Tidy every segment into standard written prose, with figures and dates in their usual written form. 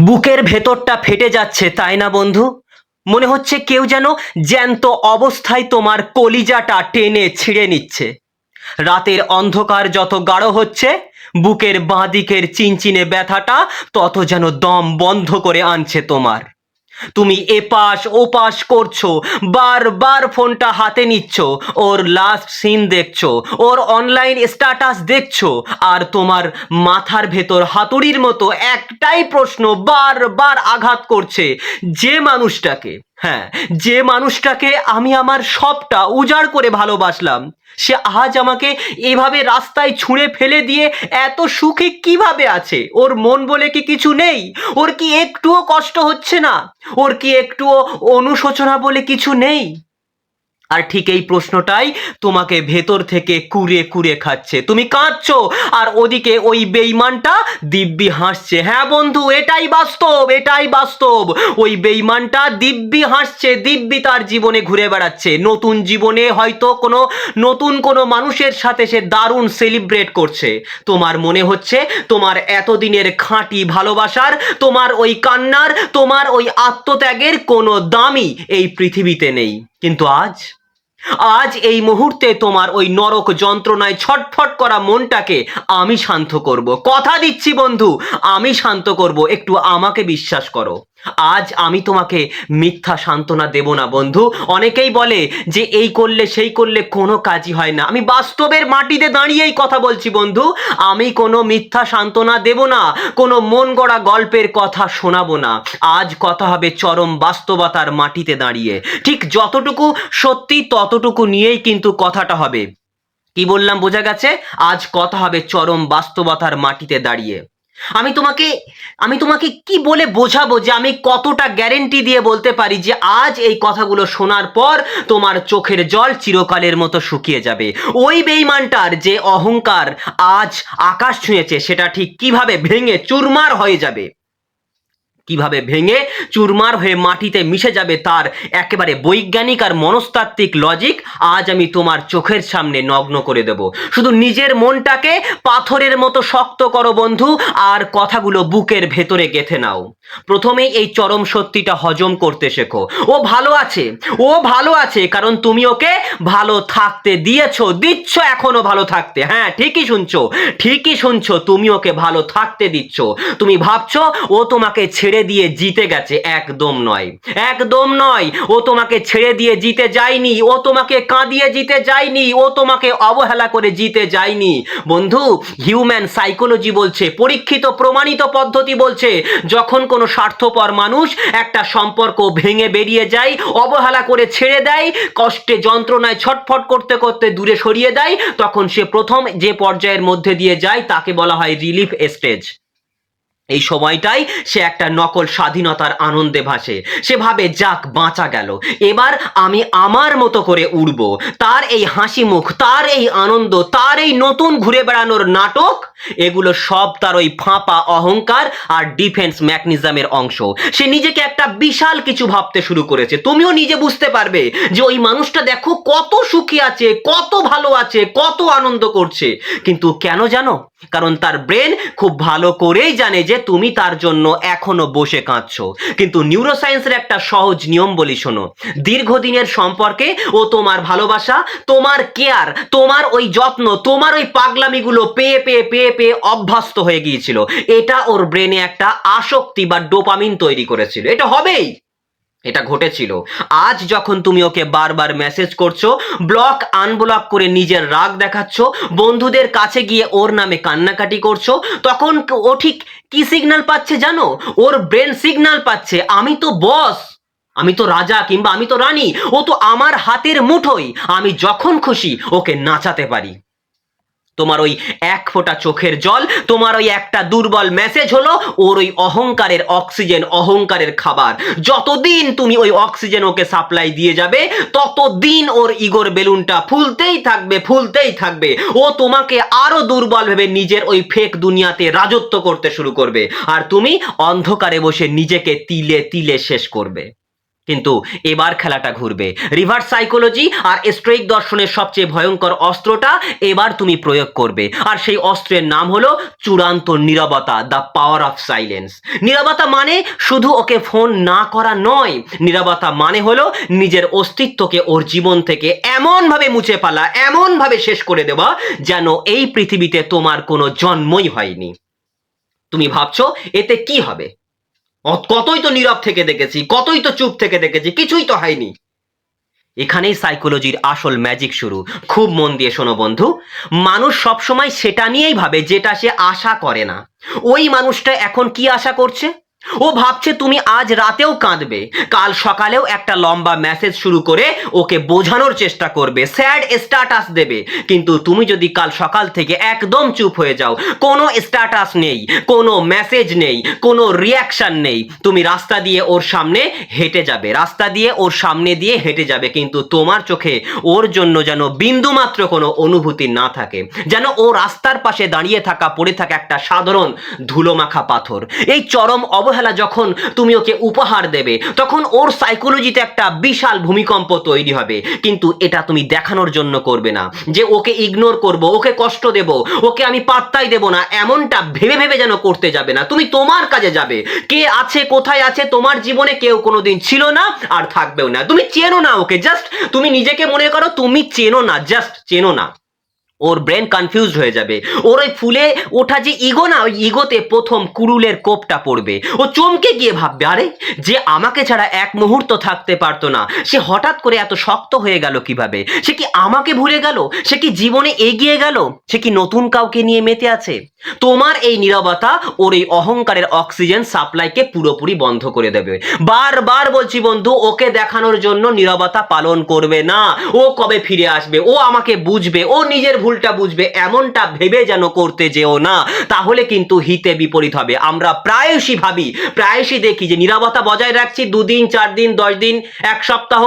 বুকের ভেতরটা ফেটে যাচ্ছে, তাই না বন্ধু? মনে হচ্ছে কেউ যেন জ্যান্ত অবস্থায় তোমার কলিজাটা টেনে ছিঁড়ে নিচ্ছে। রাতের অন্ধকার যত গাঢ় হচ্ছে, বুকের বাঁ দিকের চিনচিনে ব্যথাটা তত যেন দম বন্ধ করে আনছে তোমার। তুমি এপাশ ওপাশ করছো, বারবার ফোনটা হাতে নিচ্ছ, ওর লাস্ট সিন দেখছো, ওর অনলাইন স্ট্যাটাস দেখছো, আর তোমার মাথার ভেতর হাতুড়ির মতো একটাই প্রশ্ন বারবার আঘাত করছে। যে মানুষটাকে, হ্যাঁ, যে মানুষটাকে আমি আমার সবটা উজাড় করে ভালোবাসলাম, সে আজ আমাকে এভাবে রাস্তায় ছুঁড়ে ফেলে দিয়ে এত সুখে কিভাবে আছে? ওর মন বলে কি কিছু নেই? ওর কি একটুও কষ্ট হচ্ছে না? ওর কি একটুও অনুশোচনা বলে কিছু নেই? আর ঠিক এই প্রশ্নটাই তোমাকে ভেতর থেকে কুরে কুরে খাচ্ছে। তুমি কাঁদছো, আর ওদিকে ওই বেঈমানটা দিব্যি হাসছে। হ্যাঁ বন্ধু, এটাই বাস্তব, এটাই বাস্তব। ওই বেঈমানটা দিব্যি হাসছে, দিব্যি তার জীবনে ঘুরে বেড়াচ্ছে। নতুন জীবনে হয়তো নতুন কোনো মানুষের সাথে সে দারুণ সেলিব্রেট করছে। তোমার মনে হচ্ছে তোমার এতদিনের খাঁটি ভালোবাসার, তোমার ওই কান্নার, তোমার ওই আত্মত্যাগের কোনো দামই এই পৃথিবীতে নেই। কিন্তু আজ আজ এই মুহূর্তে তোমার ওই নরক যন্ত্রণায় ছটফট করা মনটাকে আমি শান্ত করব। কথা দিচ্ছি বন্ধু, আমি শান্ত করব। একটু আমাকে বিশ্বাস করো। আজ আমি তোমাকে মিথ্যা সান্ত্বনা দেব না বন্ধু। অনেকেই বলে যে এই করলে সেই করলে কোনো কাজই হয় না। আমি বাস্তবের মাটিতে দাঁড়িয়েই কথা বলছি বন্ধু। আমি কোনো মিথ্যা সান্ত্বনা দেব না, কোনো মন গড়া গল্পের কথা শোনাবো না। আজ কথা হবে চরম বাস্তবতার মাটিতে দাঁড়িয়ে। ঠিক যতটুকু সত্যি ততটুকু নিয়েই কিন্তু কথাটা হবে। কি বললাম বোঝা গেছে? আজ কথা হবে চরম বাস্তবতার মাটিতে দাঁড়িয়ে। আমি তোমাকে আমি তোমাকে কি বলে বোঝাবো যে আমি কতটা গ্যারেন্টি দিয়ে বলতে পারি যে আজ এই কথাগুলো শোনার পর তোমার চোখের জল চিরকালের মতো শুকিয়ে যাবে। ওই বেঈমানটার যে অহংকার আজ আকাশ ছুঁয়েছে, সেটা ঠিক কিভাবে ভেঙে চুরমার হয়ে যাবে, কিভাবে ভেঙে চুরমার হয়ে মাটিতে মিশে যাবে, তার একেবারে বৈজ্ঞানিক আর মনস্তাত্ত্বিক লজিক আজ আমি তোমার চোখের সামনে নগ্ন করে দেব। শুধু নিজের মনটাকে পাথরের মতো শক্ত করো বন্ধু, আর কথাগুলো বুকের ভেতরে গেঁথে নাও। প্রথমেই এই চরম সত্যিটা হজম করতে শেখো। ও ভালো আছে, ও ভালো আছে কারণ তুমি ওকে ভালো থাকতে দিচ্ছ এখনো ভালো থাকতে। হ্যাঁ, ঠিকই শুনছো, ঠিকই শুনছো, তুমি ওকে ভালো থাকতে দিচ্ছ। তুমি ভাবছো ও তোমাকে ছেড়ে দিয়ে জিতে গেছে। একদম নয়, একদম নয়। ও তোমাকে ছেড়ে দিয়ে জিতে যায়নি, ও তোমাকে কাঁদিয়ে জিতে যায়নি, ও তোমাকে অবহেলা করে জিতে যায়নি বন্ধু। হিউম্যান সাইকোলজি বলছে, পরীক্ষিত প্রমাণিত পদ্ধতি বলছে, যখন কোনো স্বার্থপর মানুষ একটা সম্পর্ক ভেঙে বেরিয়ে যায়, অবহেলা করে ছেড়ে দেয়, কষ্টে যন্ত্রণায় ছটফট করতে করতে দূরে সরিয়ে দেয়, তখন সে প্রথম যে পর্যায়ের মধ্যে দিয়ে যায় তাকে বলা হয় রিলিফ স্টেজ। এই সময়টাই সে একটা নকল স্বাধীনতার আনন্দে ভাসে। সে ভাবে যাক বাঁচা গেল, এবার আমি আমার মতো করে উড়ব। তার এই হাসি মুখ, তার এই আনন্দ, তার এই নতুন ঘুরে বেড়ানোর নাটক, এগুলো সব তার ওই ফাঁপা অহংকার আর ডিফেন্স মেকানিজমের অংশ। সে নিজেকে একটা বিশাল কিছু ভাবতে শুরু করেছে। তুমিও নিজে বুঝতে পারবে যে ওই মানুষটা দেখো কত সুখী আছে, কত ভালো আছে, কত আনন্দ করছে। কিন্তু কেন জানো? কারণ তার ব্রেন খুব ভালো করেই জানে যে তুমি তার জন্য এখনো বসে কাঁদছো। কিন্তু নিউরোসায়েন্সের একটা সহজ নিয়ম বলি শোনো। দীর্ঘদিনের সম্পর্কে ও তোমার ভালোবাসা, তোমার কেয়ার, তোমার ওই যত্ন, তোমার ওই পাগলামিগুলো পেয়ে পেয়ে পেয়ে পেয়ে অভ্যস্ত হয়ে গিয়েছিল। এটা ওর ব্রেনে একটা আসক্তি বা ডোপামিন তৈরি করেছিল। এটা হবেই, এটা ঘটেছিল। আজ যখন তুমি ওকে বারবার মেসেজ করছো, ব্লক আনব্লক করে নিজের রাগ দেখাচ্ছ, বন্ধুদের কাছে গিয়ে ওর নামে কান্নাকাটি করছো, তখন ও ঠিক কি সিগন্যাল পাচ্ছে জানো? ওর ব্রেন সিগন্যাল পাচ্ছে, আমি তো বস, আমি তো রাজা কিংবা আমি তো রানী, ও তো আমার হাতের মুঠোই, আমি যখন খুশি ওকে নাচাতে পারি। তোমার ওই এক ফোঁটা চোখের জল, তোমার ওই একটা দুর্বল মেসেজ হলো ওর ওই অহংকারের অক্সিজেন, অহংকারের খাবার। যতদিন তুমি ওই অক্সিজেন ওকে সাপ্লাই দিয়ে যাবে, ততদিন ওর ইগোর বেলুনটা ফুলতেই থাকবে, ফুলতেই থাকবে। ও তোমাকে আরো দুর্বল ভেবে নিজের ওই ফেক দুনিয়াতে রাজত্ব করতে শুরু করবে, আর তুমি অন্ধকারে বসে নিজেকে তিলে তিলে শেষ করবে। কিন্তু এবার খেলাটা ঘুরবে। রিভার্স সাইকোলজি আর স্টোইক দর্শনের সবচেয়ে ভয়ঙ্কর অস্ত্রটা এবার তুমি প্রয়োগ করবে, আর সেই অস্ত্রের নাম হলো চূড়ান্ত নীরবতা, দ্য পাওয়ার অফ সাইলেন্স। নীরবতা মানে শুধু ওকে ফোন না করা নয়, নীরবতা মানে হলো নিজের অস্তিত্বকে ওর জীবন থেকে এমনভাবে মুছে ফেলা, এমনভাবে শেষ করে দেওয়া যেন এই পৃথিবীতে তোমার কোনো জন্মই হয়নি। তুমি ভাবছো এতে কি হবে? কতই তো নীরব থেকে দেখেছি, কতই তো চুপ থেকে দেখেছি, কিছুই তো হয়নি। এখানেই সাইকোলজির আসল ম্যাজিক শুরু। খুব মন দিয়ে শোনো বন্ধু, মানুষ সবসময় সেটা নিয়েই ভাবে যেটা সে আশা করে না। ওই মানুষটা এখন কি আশা করছে? ও ভাবছে তুমি আজ রাতেও কাঁদবে, কাল সকালেও একটা লম্বা মেসেজ শুরু করে ওকে বোঝানোর চেষ্টা করবে, স্যাড স্ট্যাটাস দেবে। কিন্তু তুমি যদি কাল সকাল থেকে একদম চুপ হয়ে যাও, কোনো স্ট্যাটাস নেই, কোনো মেসেজ নেই, কোনো রিয়াকশন নেই, তুমি রাস্তা দিয়ে ওর সামনে হেঁটে যাবে, রাস্তা দিয়ে ওর সামনে দিয়ে হেঁটে যাবে, কিন্তু তোমার চোখে ওর জন্য যেন বিন্দুমাত্র কোনো অনুভূতি না থাকে, যেন ও রাস্তার পাশে দাঁড়িয়ে থাকা, পড়ে থাকা একটা সাধারণ ধুলোমাখা পাথর। এই চরম অবহেলা যখন তুমি ওকে উপহার দেবে, তখন ওর সাইকোলজিতে একটা বিশাল ভূমিকম্প তৈরি হবে। কিন্তু এটা তুমি দেখানোর জন্য করবে না যে ওকে ইগনোর করব, ওকে কষ্ট দেব, ওকে আমি পাত্তাই দেব না, এমনটা ভেবে ভেবে যেন করতে যাবে না। তুমি তোমার কাজে যাবে। কে আছে, কোথায় আছে তোমার জীবনে কেউ কোনোদিন ছিল না আর থাকবেও না। তুমি চেনো না ওকে, জাস্ট তুমি নিজেকে মনে করো তুমি চেনো না, জাস্ট চেনো না। ওর ব্রেন কনফিউজড হয়ে যাবে। ওর ওই ফুলে ওঠা যে ইগো না, ওই ইগোতে প্রথম কুড়ুলের কোপটা পড়বে। ও চমকে গিয়ে ভাববে, আরে যে আমাকে ছাড়া এক মুহূর্ত থাকতে পারতো না, সে হঠাৎ করে এত শক্ত হয়ে গেল কিভাবে? সে কি আমাকে ভুলে গেল? সে কি জীবনে এগিয়ে গেল? সে কি নতুন কাউকে নিয়ে মেতে আছে? তোমার এই নীরবতা ওর এই অহংকারের অক্সিজেন সাপ্লাইকে পুরোপুরি বন্ধ করে দেবে। বারবার বলছি বন্ধু, ওকে দেখানোর জন্য নীরবতা পালন করবে না। ও কবে ফিরে আসবে, ও আমাকে বুঝবে, ও নিজের ভুলটা বুঝবে, এমনটা ভেবে যেন করতে যেও না, তাহলে কিন্তু হিতে বিপরীত হবে। আমরা প্রায়শই ভাবি, প্রায়শই দেখি যে নীরবতা বজায় রাখছি 2 দিন, 4 দিন, 10 দিন, 1 সপ্তাহ,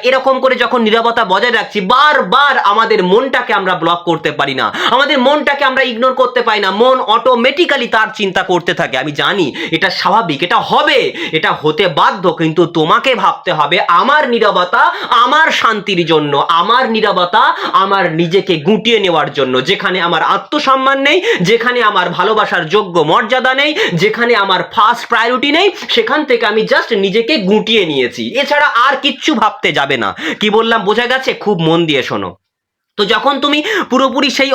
এরকম করে যখন নীরবতা বজায় রাখছি, বারবার আমাদের মনটাকে আমরা ব্লক করতে পারি না, আমাদের মনটাকে আমরা ইগনোর করতে পারি না। মন অটোমেটিক্যালি তার চিন্তা করতে থাকে। আমি জানি এটা স্বাভাবিক, এটা হবে, এটা হতে বাধ্য, কিন্তু তোমাকে ভাবতে হবে আমার নীরবতা আমার শান্তির জন্য, আমার নীরবতা আমার নিজেকে গুটিয়ে নেওয়ার জন্য। যেখানে আমার আত্মসম্মান নেই, যেখানে আমার ভালোবাসার যোগ্য মর্যাদা নেই, যেখানে আমার ফার্স্ট প্রায়োরিটি নেই, সেখান থেকে আমি জাস্ট নিজেকে গুটিয়ে নিয়েছি, এছাড়া আর কিচ্ছু ভাবতে যাবে না। কি বললাম বোঝা গেছে? খুব মন দিয়ে শোনো। তো যখন তুমি পুরোপুরি সেই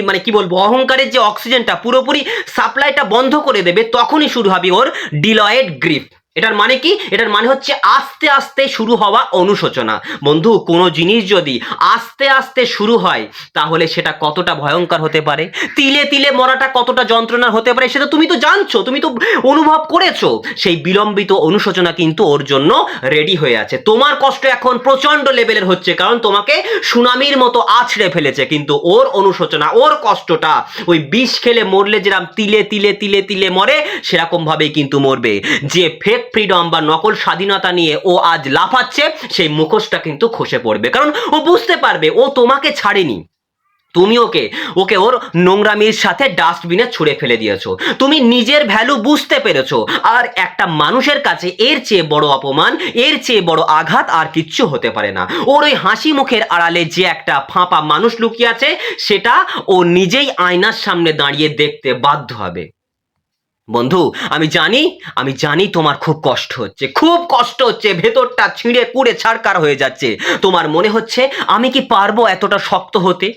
মানে কি বলবো, অহংকারের যে অক্সিজেনটা পুরোপুরি সাপ্লাইটা বন্ধ করে দেবে, তখনই শুরু হবে ওর ডিলয়েড গ্রিফ। এটার মানে কি? এটার মানে হচ্ছে আস্তে আস্তে শুরু হওয়া অনুশোচনা। বন্ধু, কোনো জিনিস যদি আস্তে আস্তে শুরু হয় তাহলে সেটা কতটা ভয়ঙ্কর হতে পারে, তিলে তিলে মরাটা কতটা যন্ত্রণার হতে পারে, সেটা তুমি তো জানছো, তুমি তো অনুভব করেছো। সেই বিলম্বিত অনুশোচনা কিন্তু ওর জন্য রেডি হয়ে আছে। তোমার কষ্ট এখন প্রচন্ড লেভেলের হচ্ছে, কারণ তোমাকে সুনামির মতো আছড়ে ফেলেছে, কিন্তু ওর অনুশোচনা, ওর কষ্টটা ওই বিষ খেলে মরলে যেরকম তিলে তিলে তিলে তিলে মরে, সেরকম ভাবেই কিন্তু মরবে। যে ফেক ফ্রিডম বা নকল স্বাধীনতা নিয়ে ও আজ লাফাচ্ছে, সেই মুখোশটা কিন্তু খসে পড়বে, কারণ ও বুঝতে পারবে ও তোমাকে ছাড়েনি। তুমি ওকে ওর নোংরামির সাথে ডাস্টবিনে ছুঁড়ে ফেলে দিয়েছো। তুমি নিজের ভ্যালু বুঝতে পেরেছো। আর একটা মানুষের কাছে এর চেয়ে বড় অপমান, এর চেয়ে বড় আঘাত আর কিচ্ছু হতে পারে না। ওর ওই হাসি মুখের আড়ালে যে একটা ফাঁপা মানুষ লুকিয়ে আছে, সেটা ও নিজেই আয়নার সামনে দাঁড়িয়ে দেখতে বাধ্য হবে। বন্ধু, আমি জানি তোমার খুব কষ্ট হচ্ছে, খুব কষ্ট হচ্ছে, ভেতরটা ছিঁড়ে কুড়ে ছাড়কার হয়ে যাচ্ছে। তোমার মনে হচ্ছে আমি কি পারবো এতটা শক্ত হতে?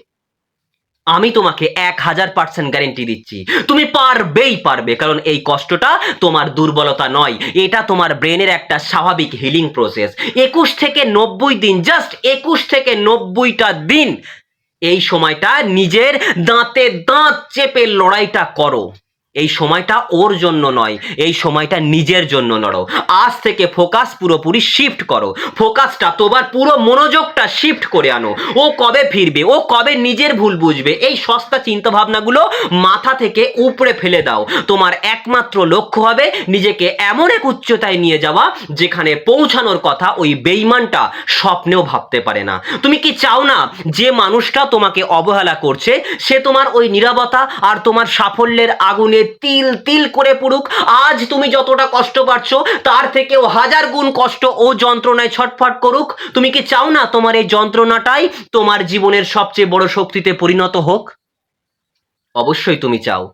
আমি তোমাকে 1000% গ্যারেন্টি দিচ্ছি, তুমি পারবেই পারবে, কারণ এই কষ্টটা তোমার দুর্বলতা নয়, এটা তোমার ব্রেনের একটা স্বাভাবিক হিলিং প্রসেস। 21 থেকে 90 দিন, জাস্ট 21 থেকে 90টা দিন এই সময়টা নিজের দাঁতে দাঁত চেপে লড়াইটা করো। এই সময়টা ওর জন্য নয়, এই সময়টা নিজের জন্য লড়ো। আজ থেকে ফোকাস পুরোপুরি শিফট করো, ফোকাসটা তোমার পুরো মনোযোগটা শিফট করে আনো। ও কবে ফিরবে, ও কবে নিজের ভুল বুঝবে, এই সস্তা চিন্তা ভাবনাগুলো মাথা থেকে উপড়ে ফেলে দাও। তোমার একমাত্র লক্ষ্য হবে নিজেকে এমন এক উচ্চতায় নিয়ে যাওয়া যেখানে পৌঁছানোর কথা ওই বেঈমানটা স্বপ্নেও ভাবতে পারে না। তুমি কি চাও না যে মানুষটা তোমাকে অবহেলা করছে সে তোমার ওই নীরবতা আর তোমার সাফল্যের আগুনে তিল তিল করে পুড়ুক। আজ তুমি যতটা কষ্ট পাচ্ছ তার থেকেও 1000 গুণ কষ্ট ও যন্ত্রণায় ছটফট করুক। তুমি কি চাও না তোমার এই যন্ত্রণাটাই তোমার জীবনের সবচেয়ে বড় শক্তিতে পরিণত হোক? অবশ্যই তুমি চাও।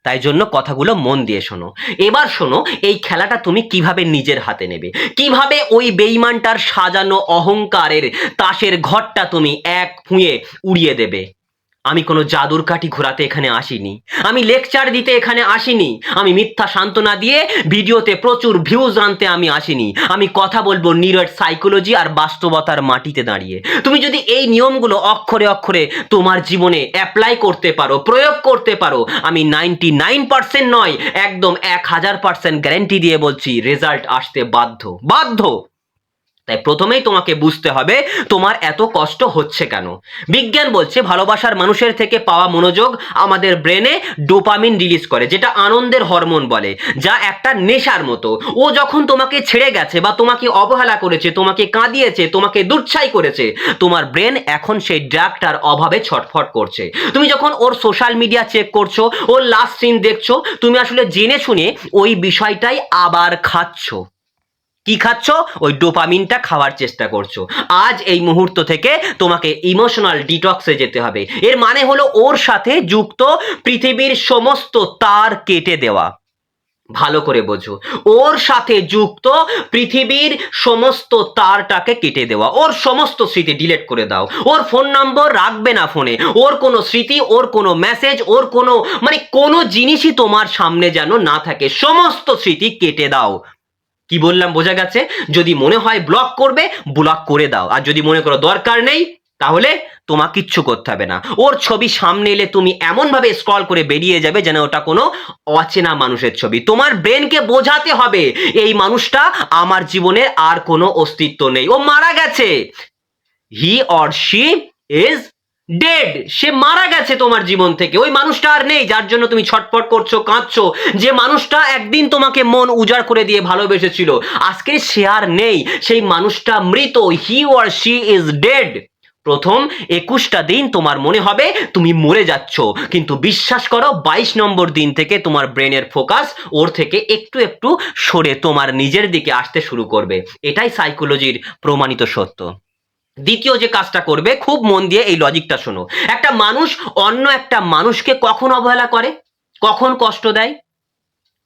তাই জন্য কথাগুলো মন দিয়ে শোনো। এবার শোনো, এই খেলাটা তুমি কিভাবে নিজের হাতে নেবে, কিভাবে ওই বেঈমানটার সাজানো অহংকারের তাসের ঘরটা তুমি এক ফুঁয়ে উড়িয়ে দেবে। আমি কোনো জাদুর কাঠি ঘোরাতে এখানে আসিনি, আমি লেকচার দিতে এখানে আসিনি, আমি মিথ্যা সান্ত্বনা দিয়ে ভিডিওতে প্রচুর ভিউজ আনতে আমি আসিনি। আমি কথা বলবো নিরট সাইকোলজি আর বাস্তবতার মাটিতে দাঁড়িয়ে। তুমি যদি এই নিয়মগুলো অক্ষরে অক্ষরে তোমার জীবনে অ্যাপ্লাই করতে পারো, প্রয়োগ করতে পারো, আমি 99% নয়, একদম 1000% গ্যারেন্টি দিয়ে বলছি রেজাল্ট আসতে বাধ্য বাধ্য। তাই প্রথমেই তোমাকে বুঝতে হবে তোমার এত কষ্ট হচ্ছে কেন। বিজ্ঞান বলছে ভালোবাসার মানুষের থেকে পাওয়া মনোযোগ আমাদের ব্রেনে ডোপামিন রিলিজ করে, যেটা আনন্দের হরমোন বলে, যা একটা নেশার মতো। ও যখন তোমাকে ছেড়ে গেছে বা তোমাকে অবহেলা করেছে, তোমাকে কাঁদিয়েছে, তোমাকে দুচ্ছাই করেছে, তোমার ব্রেন এখন সেই ড্রাগটার অভাবে ছটফট করছে। তুমি যখন ওর সোশ্যাল মিডিয়া চেক করছো, ওর লাস্ট সিন দেখছো, তুমি আসলে জেনে শুনে ওই বিষয়টাই আবার খাচ্ছ। কি খাচ্ছ? ওই ডোপামিনটা খাওয়ার চেষ্টা করছো। আজ এই মুহূর্ত থেকে তোমাকে ইমোশনাল ডিটক্সে যেতে হবে। এর মানে হলো ওর সাথে যুক্ত পৃথিবীর সমস্ত তার কেটে দেওয়া। ভালো করে বোঝো, ওর সাথে যুক্ত পৃথিবীর সমস্ত তারটাকে কেটে দেওয়া, ওর সমস্ত স্মৃতি ডিলিট করে দাও। ওর ফোন নম্বর রাখবে না ফোনে, ওর কোনো স্মৃতি, ওর কোনো মেসেজ, ওর কোনো কোনো জিনিসই তোমার সামনে যেন না থাকে। সমস্ত স্মৃতি কেটে দাও। কি বললাম বোঝা গেছে? যদি মনে হয় ব্লক করবে, ব্লক করে দাও। আর যদি মনে করো দরকার নেই, তাহলে তোমার কিচ্ছু করতে হবে না। ওর ছবি সামনে এলে তুমি এমন ভাবে স্ক্রল করে বেরিয়ে যাবে যেন ওটা কোনো অচেনা মানুষের ছবি। তোমার ব্রেনকে বোঝাতে হবে এই মানুষটা আমার জীবনের আর কোনো অস্তিত্ব নেই, ও মারা গেছে। He or she is dead. সে মারা গেছে তোমার জীবন থেকে। ওই মানুষটা আর নেই যার জন্য তুমি ছটফট করছো, কাঁদছো। যে মানুষটা একদিন তোমাকে মন উজাড় করে দিয়ে ভালোবেসেছিল, আজকে সে আর নেই। সেই মানুষটা মৃত। হি অর শি ইজ ডেড। প্রথম 21টা দিন তোমার মনে হবে তুমি মরে যাচ্ছ, কিন্তু বিশ্বাস করো 22 নম্বর দিন থেকে তোমার ব্রেনের ফোকাস ওর থেকে একটু একটু সরে তোমার নিজের দিকে আসতে শুরু করবে। এটাই সাইকোলজির প্রমাণিত সত্য। দ্বিতীয় যে কাজটা করবে, খুব মন দিয়ে এই লজিকটা শোনো। একটা মানুষ অন্য একটা মানুষকে কখন অবহেলা করে, কখন কষ্ট দেয়,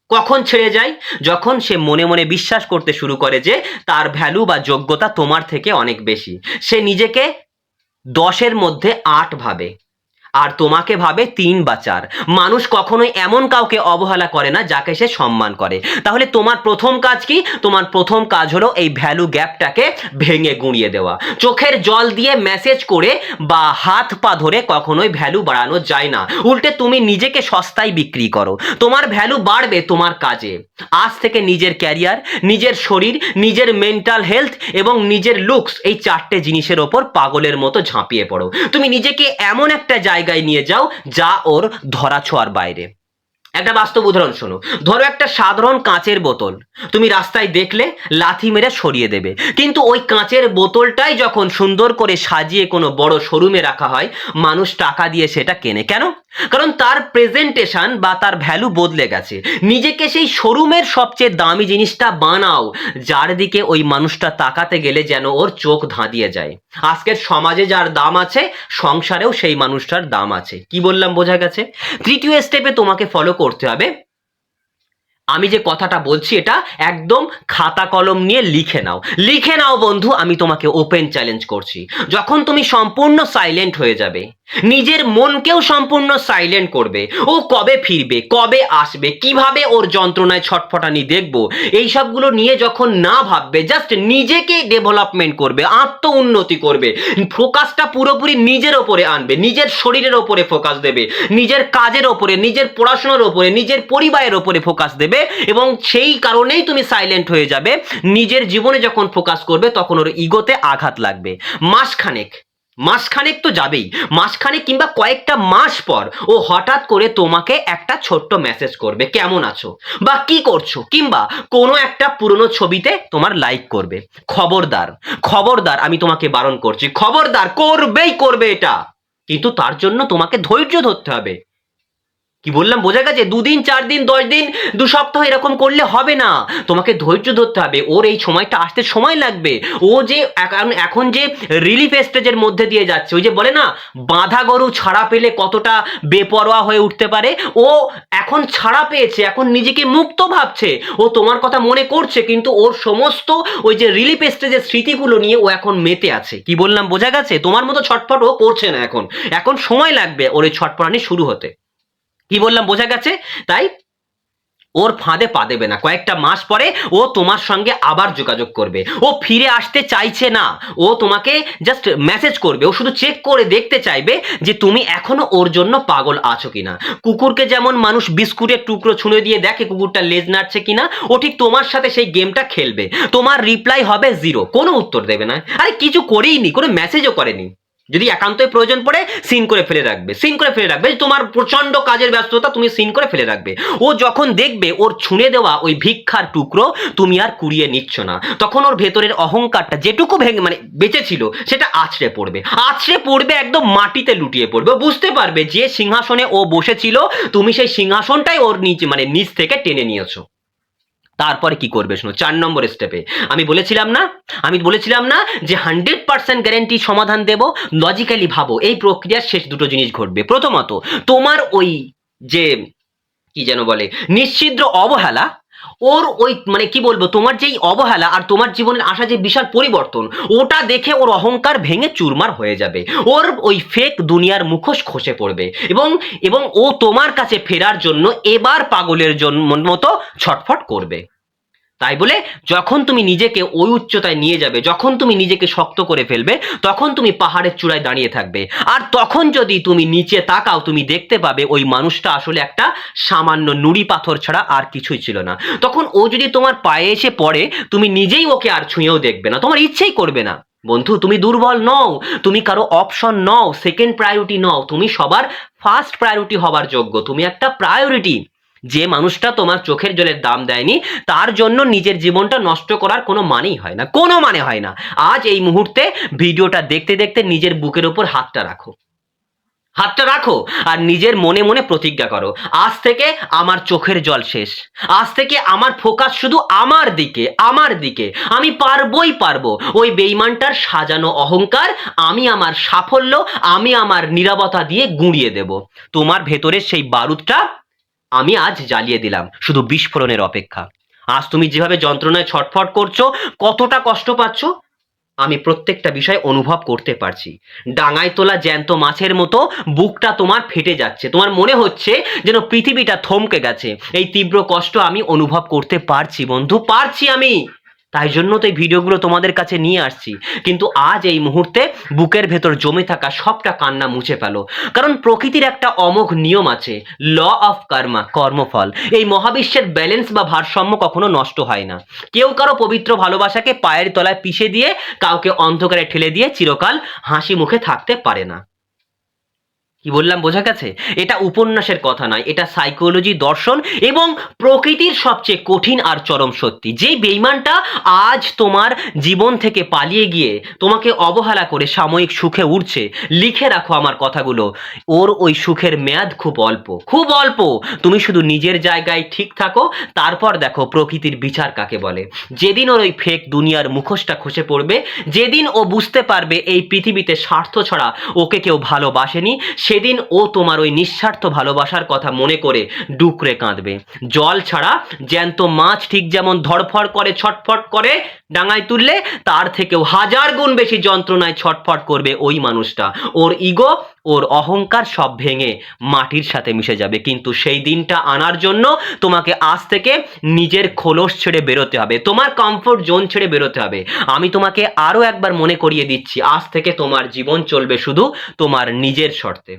কখন ছেড়ে যায়? যখন সে মনে মনে বিশ্বাস করতে শুরু করে যে তার ভ্যালু বা যোগ্যতা তোমার থেকে অনেক বেশি। সে নিজেকে 10-এর মধ্যে 8 ভাবে, আর তোমাকে ভাবে 3 বা 4। মানুষ কখনোই এমন কাউকে অবহেলা করে না যাকে সে সম্মান করে। তাহলে তোমার প্রথম কাজ কি? তোমার প্রথম কাজ হলো এই ভ্যালু গ্যাপটাকে ভেঙে গুঁড়িয়ে দেওয়া। চোখের জল দিয়ে মেসেজ করে বা হাত পা ধরে কখনোই ভ্যালু বাড়ানো যায় না। উল্টে তুমি নিজেকে সস্তায় বিক্রি করো। তোমার ভ্যালু বাড়বে তোমার কাজে। আজ থেকে নিজের ক্যারিয়ার, নিজের শরীর, নিজের মেন্টাল হেলথ এবং নিজের লুকস, এই 4টে জিনিসের ওপর পাগলের মতো ঝাঁপিয়ে পড়ো। তুমি নিজেকে এমন একটা জায়গায় নিয়ে যাও যা ওর ধরাছোঁয়ার বাইরে। একটা বাস্তব উদাহরণ শোনো। ধরো একটা সাধারণ কাঁচের বোতল তুমি রাস্তায় দেখলে লাথি মেরে সরিয়ে দেবে, কিন্তু ওই কাঁচের বোতলটাই যখন সুন্দর করে সাজিয়ে কোনো বড় শোরুমে রাখা হয়, মানুষ টাকা দিয়ে সেটা কেনে। কেন? কারণ তার প্রেজেন্টেশন বা তার ভ্যালু বদলে গেছে। নিজেকে সেই শোরুমের সবচেয়ে দামি জিনিসটা বানাও, যার দিকে ওই মানুষটা তাকাতে গেলে যেন ওর চোখ ধাঁধিয়ে যায়। আজকের সমাজে যার দাম আছে, সংসারেও সেই মানুষটার দাম আছে। কি বললাম বোঝা গেছে? তৃতীয় স্টেপে তোমাকে ফলো করতে হবে, আমি যে কথাটা বলছি এটা একদম খাতা কলম নিয়ে লিখে নাও। লিখে নাও বন্ধু, আমি তোমাকে ওপেন চ্যালেঞ্জ করছি। যখন তুমি সম্পূর্ণ সাইলেন্ট হয়ে যাবে, নিজের মনকেও সম্পূর্ণ সাইলেন্ট করবে, ও কবে ফিরবে, কবে আসবে, কিভাবে ওর যন্ত্রণায় ছটফটানি দেখবো, এই সবগুলো নিয়ে যখন না ভাববে, জাস্ট নিজেকে ডেভেলপমেন্ট করবে, আত্ম উন্নতি করবে, ফোকাসটা পুরোপুরি নিজের ওপরে আনবে, নিজের শরীরের ওপরে ফোকাস দেবে, নিজের কাজের ওপরে, নিজের পড়াশোনার ওপরে, নিজের পরিবারের ওপরে ফোকাস দেবে। এবং সেই কারণেই তুমি সাইলেন্ট হয়ে যাবে। নিজের জীবনে যখন ফোকাস করবে তখন ওর ইগোতে আঘাত লাগবে। মাসখানেক তো যাবেই, মাসখানেক কিংবা কয়েকটা মাস পর ও হঠাৎ করে তোমাকে একটা ছোট্ট মেসেজ করবে, কেমন আছো বা কি করছো, কিংবা কোনো একটা পুরনো ছবিতে তোমার লাইক করবে। খবরদার, খবরদার, আমি তোমাকে বারণ করছি, খবরদার, করবেই করবে এটা। কিন্তু তার জন্য তোমাকে ধৈর্য ধরতে হবে। কি বললাম বোঝা গেছে? 2 দিন 4 দিন 10 দিন 2 সপ্তাহ এরকম করলে হবে না। তোমাকে ধৈর্য ধরতে হবে। ওর এই সময়টা আসতে সময় লাগবে। ও যে এখন যে রিলিফ স্টেজের মধ্যে দিয়ে যাচ্ছে, ওই যে বলে না বাঁধা গরু ছাড়া পেলে কতটা বেপরোয়া হয়ে উঠতে পারে, ও এখন ছাড়া পেয়েছে, এখন নিজেকে মুক্ত ভাবছে। ও তোমার কথা মনে করছে, কিন্তু ওর সমস্ত ওই যে রিলিফ স্টেজের স্মৃতিগুলো নিয়ে ও এখন মেতে আছে। কি বললাম বোঝা গেছে? তোমার মতো ছটফট ও করছে না এখন। এখন সময় লাগবে ওর এই ছটফটানি শুরু হতে। কি বললাম বোঝা গেছে? তাই ওর ফাঁদে পা দেবে না। কয়েকটা মাস পরে ও তোমার সঙ্গে আবার যোগাযোগ করবে। ও ফিরে আসতে চাইছে না। ও তোমাকে জাস্ট মেসেজ করবে। ও শুধু চেক করে দেখতে চাইবে যে তুমি এখনো ওর জন্য পাগল আছো কিনা। কুকুরকে যেমন মানুষ বিস্কুটের টুকরো ছুঁড়ে দিয়ে দেখে কুকুরটা লেজ নাড়ছে কিনা, ও ঠিক তোমার সাথে সেই গেমটা খেলবে। তোমার রিপ্লাই হবে 0, কোনো উত্তর দেবে না। আরে কিছু করেইনি, কোনো মেসেজও করেনি। যদি একান্তই প্রয়োজন পড়ে সিন করে ফেলে রাখবে, সিন করে ফেলে রাখবে। তোমার প্রচন্ড কাজের ব্যস্ততা, তুমি সিন করে ফেলে রাখবে। ও যখন দেখবে ওর ছুঁড়ে দেওয়া ওই ভিক্ষার টুকরো তুমি আর কুড়িয়ে নিচ্ছ না, তখন ওর ভেতরের অহংকারটা যেটুকু ভেঙে মানে বেঁচে ছিল সেটা আছড়ে পড়বে। আছড়ে পড়বে, একদম মাটিতে লুটিয়ে পড়বে। ও বুঝতে পারবে যে সিংহাসনে ও বসেছিল, তুমি সেই সিংহাসনটাই ওর নিচে মানে নিচ থেকে টেনে নিয়েছো। তারপরে কি করবে শোনো, 4 নম্বর স্টেপে আমি বলেছিলাম না যে 100% গ্যারেন্টি সমাধান দেব। লজিক্যালি ভাবো, এই প্রক্রিয়ার শেষ দুটো জিনিস ঘটবে। প্রথমত, তোমার ওই যে কি যেন বলে নিশ্ছিদ্র অবহেলা, ওর ওই মানে কি বলবো, তোমার যেই অবহেলা আর তোমার জীবনের আসা যে বিশাল পরিবর্তন, ওটা দেখে ওর অহংকার ভেঙে চুরমার হয়ে যাবে। ওর ওই ফেক দুনিয়ার মুখোশ খসে পড়বে এবং এবং ও তোমার কাছে ফেরার জন্য এবার পাগলের জন্য মতো ছটফট করবে। তাই বলে যখন তুমি নিজেকে ওই উচ্চতায় নিয়ে যাবে, যখন তুমি নিজেকে শক্ত করে ফেলবে, তখন তুমি পাহাড়ের চূড়ায় দাঁড়িয়ে থাকবে। আর তখন যদি তুমি নিচে তাকাও, তুমি দেখতে পাবে ওই মানুষটা আসলে একটা সামান্য নুড়ি পাথর ছাড়া আর কিছুই ছিল না। তখন ও যদি তোমার পায়ে এসে পড়ে, তুমি নিজেই ওকে আর ছুঁয়েও দেখবে না, তোমার ইচ্ছেই করবে না। বন্ধু, তুমি দুর্বল নও, তুমি কারো অপশন নও, সেকেন্ড প্রায়োরিটি নও, তুমি সবার ফার্স্ট প্রায়োরিটি হবার যোগ্য। তুমি একটা প্রায়োরিটি। যে মানুষটা তোমার চোখের জলের দাম দেয়নি, তার জন্য নিজের জীবনটা নষ্ট করার কোনো মানেই হয় না, কোনো মানে হয় না। আজ এই মুহূর্তে ভিডিওটা দেখতে দেখতে নিজের বুকের উপর হাতটা রাখো, হাতটা রাখো, আর নিজের মনে মনে প্রতিজ্ঞা করো, আজ থেকে আমার চোখের জল শেষ। আজ থেকে আমার ফোকাস শুধু আমার দিকে, আমার দিকে। আমি পারবোই পারবো। ওই বেঈমানটার সাজানো অহংকার আমি আমার সাফল্য, আমি আমার নীরবতা দিয়ে গুঁড়িয়ে দেব। তোমার ভেতরের সেই বারুদটা আমি আজ জ্বালিয়ে দিলাম, শুধু বিস্ফোরণের অপেক্ষা। আজ তুমি যেভাবে যন্ত্রণায় ছটফট করছো, কতটা কষ্ট পাচ্ছ, আমি প্রত্যেকটা বিষয় অনুভব করতে পারছি। ডাঙায় তোলা জ্যান্ত মাছের মতো বুকটা তোমার ফেটে যাচ্ছে। তোমার মনে হচ্ছে যেন পৃথিবীটা থমকে গেছে। এই তীব্র কষ্ট আমি অনুভব করতে পারছি বন্ধু, পারছি আমি। তাই জন্য তো এই ভিডিওগুলো তোমাদের কাছে নিয়ে আসছি। কিন্তু আজ এই মুহূর্তে বুকের ভেতর জমে থাকা সবটা কান্না মুছে ফেলো। কারণ প্রকৃতির একটা অমোঘ নিয়ম আছে, ল অফ কর্মা, কর্মফল। এই মহাবিশ্বের ব্যালেন্স বা ভারসাম্য কখনো নষ্ট হয় না। কেউ কারো পবিত্র ভালোবাসাকে পায়ের তলায় পিষে দিয়ে, কাউকে অন্ধকারে ঠেলে দিয়ে চিরকাল হাসি মুখে থাকতে পারে না। কি বললাম বোঝা গেছে? এটা উপন্যাসের কথা নয়, এটা সাইকোলজি, দর্শন এবং প্রকৃতির সবচেয়ে কঠিন আর চরম সত্যি। যে বেঈমানটা আজ তোমার জীবন থেকে পালিয়ে গিয়ে তোমাকে অবহেলা করে সাময়িক সুখে উঠছে, লিখে রাখো আমার কথাগুলো। ওর ওই সুখের মেয়াদ খুব অল্প, খুব অল্প। তুমি শুধু নিজের জায়গায় ঠিক থাকো, তারপর দেখো প্রকৃতির বিচার কাকে বলে। যেদিন ওর ওই ফেক দুনিয়ার মুখোশটা খসে পড়বে, যেদিন ও বুঝতে পারবে এই পৃথিবীতে স্বার্থ ছাড়া ওকে কেউ ভালোবাসেনি, সেদিন ও তোমার ওই নিঃস্বার্থ ভালোবাসার কথা মনে করে ডুকরে কাঁদবে। জল ছাড়া জ্যান্ত মাছ ঠিক যেমন ধড়ফড় করে, ছটফট করে ডাঙায় তুললে, তার থেকেও 1000 গুণ বেশি যন্ত্রণায় ছটফট করবে ওই মানুষটা। ওর ইগো, ওর অহংকার সব ভেঙে মাটির সাথে মিশে যাবে। কিন্তু সেই দিনটা আনার জন্য তোমাকে আজ থেকে নিজের খোলস ছেড়ে বেরোতে হবে, তোমার কমফোর্ট জোন ছেড়ে বেরোতে হবে। আমি তোমাকে আরো একবার মনে করিয়ে দিচ্ছি, আজ থেকে তোমার জীবন চলবে শুধু তোমার নিজের শর্তে।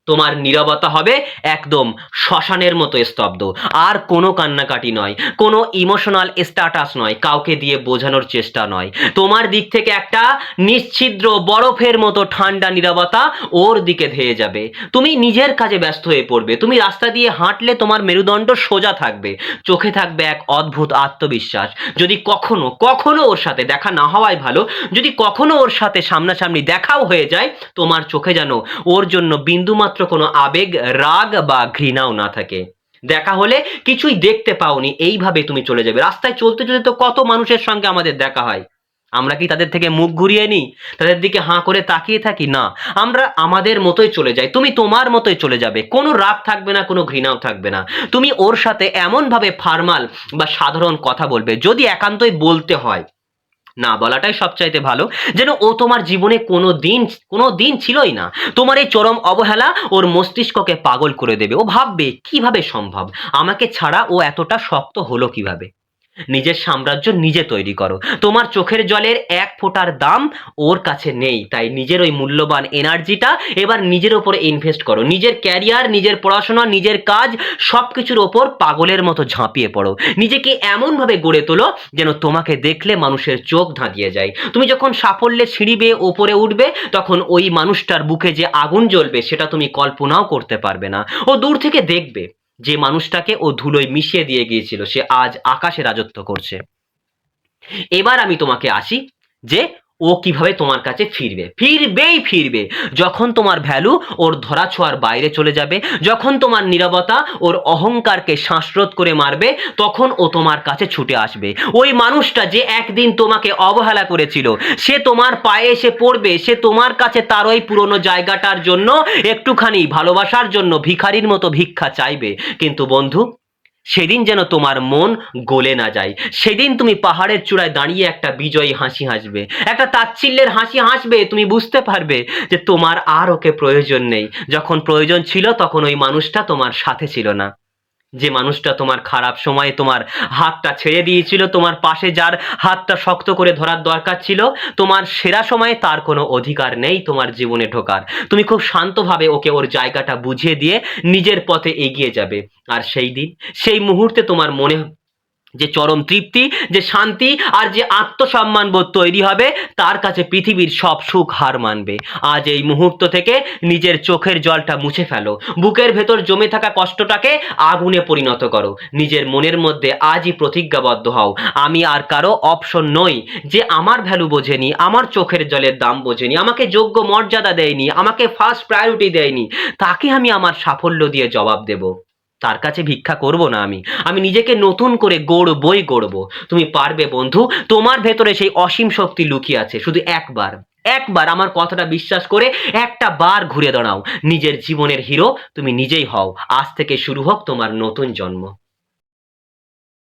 তোমার নীরবতা হবে একদম শ্মশানের মতো স্তব্ধ। আর কোনো কান্নাকাটি নয়, কোনো ইমোশনাল স্ট্যাটাস নয়, কাউকে দিয়ে বোঝানোর চেষ্টা নয়। তোমার দিক থেকে একটা নিশ্ছিদ্র বরফের মতো ঠান্ডা নীরবতা ওর দিকে ধেয়ে যাবে। তুমি নিজের কাজে ব্যস্ত হয়ে পড়বে। তুমি রাস্তা দিয়ে হাঁটলে তোমার মেরুদণ্ড সোজা থাকবে, চোখে থাকবে এক অদ্ভুত আত্মবিশ্বাস। যদি কখনো কখনো ওর সাথে দেখা না হওয়াই ভালো, যদি কখনো ওর সাথে সামনাসামনি দেখাও হয়ে যায়, তোমার চোখে যেন ওর জন্য বিন্দুমাত্র বিন্দুমাত্র কোনো আবেগ, রাগ বা ঘৃণাও না থাকে। দেখা হলে কিছুই দেখতে পাওনি এইভাবে তুমি চলে যাবে। রাস্তায় চলতে চলতে তো কত মানুষের সঙ্গে আমাদের দেখা হয়, আমরা কি তাদের থেকে মুখ ঘুরিয়ে নিই, তাদের দিকে হাঁ করে তাকিয়ে থাকি? না, আমরা আমাদের মতোই চলে যাই। তুমি তোমার মতোই চলে যাবে, কোনো রাগ থাকবে না, কোনো ঘৃণাও থাকবে না। তুমি ওর সাথে এমন ভাবে ফর্মাল বা সাধারণ কথা বলবে, যদি একান্তই বলতে হয় না বলাটাই সবচাইতে ভালো, যেন ও তোমার জীবনে কোনো দিন ছিলই না। তোমার এই চরম অবহেলা ওর মস্তিষ্ককে পাগল করে দেবে। ও ভাববে কিভাবে সম্ভব, আমাকে ছাড়া ও এতটা শক্ত হলো কিভাবে। নিজের সাম্রাজ্য নিজে তৈরি করো। তোমার চোখের জলের এক ফোঁটার দাম ওর কাছে নেই, তাই নিজের ওই মূল্যবান এনার্জিটা এবার নিজের ওপরে ইনভেস্ট করো। নিজের ক্যারিয়ার, নিজের পড়াশোনা, নিজের কাজ সবকিছুর ওপর পাগলের মতো ঝাঁপিয়ে পড়ো। নিজেকে এমন ভাবে গড়ে তোলো যেন তোমাকে দেখলে মানুষের চোখ ধাঁধিয়ে যায়। তুমি যখন সাফল্যের সিঁড়ি বেয়ে ওপরে উঠবে, তখন ওই মানুষটার বুকে যে আগুন জ্বলবে সেটা তুমি কল্পনাও করতে পারবে না। ও দূর থেকে দেখবে যে মানুষটাকে ও ধুলোয় মিশিয়ে দিয়ে গিয়েছিল, সে আজ আকাশে রাজত্ব করছে। এবার আমি তোমাকে আসি যে ও কিভাবে তোমার কাছে ফিরবে। ফিরবে যখন তোমার ভ্যালু ওর ধরাছোঁয়ার বাইরে চলে যাবে, যখন তোমার নীরবতা ওর অহংকারকে শ্বাসরোধ করে মারবে, তখন ও তোমার কাছে ছুটে আসবে। ওই মানুষটা যে একদিন তোমাকে অবহেলা করেছিল, সে তোমার পায়ে এসে পড়বে। সে তোমার কাছে তার ওই পুরনো জায়গাটার জন্য, একটুখানি ভালোবাসার জন্য ভিখারির মতো ভিক্ষা চাইবে। কিন্তু বন্ধু, সেদিন যেন তোমার মন গলে না যায়। সেদিন তুমি পাহাড়ের চূড়ায় দাঁড়িয়ে একটা বিজয়ী হাসি হাসবে, একটা তাচ্ছিল্যের হাসি হাসবে। তুমি বুঝতে পারবে যে তোমার আর ওকে প্রয়োজন নেই। যখন প্রয়োজন ছিল তখন ওই মানুষটা তোমার সাথে ছিল না। যে মানুষটা তোমার খারাপ সময়ে তোমার হাতটা ছেড়ে দিয়েছিল, তোমার পাশে যার হাতটা শক্ত করে ধরার দরকার ছিল, তোমার সেরা সময়ে তার কোনো অধিকার নেই তোমার জীবনে ঢোকার। তুমি খুব শান্তভাবে ওকে ওর জায়গাটা বুঝিয়ে দিয়ে নিজের পথে এগিয়ে যাবে। আর সেই দিন, সেই মুহূর্তে তোমার মনে যে চরম তৃপ্তি, যে শান্তি আর যে আত্মসম্মান বোধ তৈরি হবে, তার কাছে পৃথিবীর সব সুখ হার মানবে। আজ এই মুহূর্ত থেকে নিজের চোখের জলটা মুছে ফেলো, বুকের ভেতর জমে থাকা কষ্টটাকে আগুনে পরিণত করো। নিজের মনের মধ্যে আজই প্রতিজ্ঞাবদ্ধ হও, আমি আর কারো অপশন নই। যে আমার ভ্যালু বোঝেনি, আমার চোখের জলের দাম বোঝেনি, আমাকে যোগ্য মর্যাদা দেয়নি, আমাকে ফার্স্ট প্রায়োরিটি দেয়নি, তাকে আমি আমার সাফল্য দিয়ে জবাব দেব। তার কাছে ভিক্ষা করব না। আমি নিজেকে নতুন করে গড়বো। তুমি পারবে বন্ধু, তোমার ভেতরে সেই অসীম শক্তি লুকিয়ে আছে। শুধু একবার আমার কথাটা বিশ্বাস করে একটা বার ঘুরে দাঁড়াও। নিজের জীবনের হিরো তুমি নিজেই হও। আজ থেকে শুরু হোক তোমার নতুন জন্ম।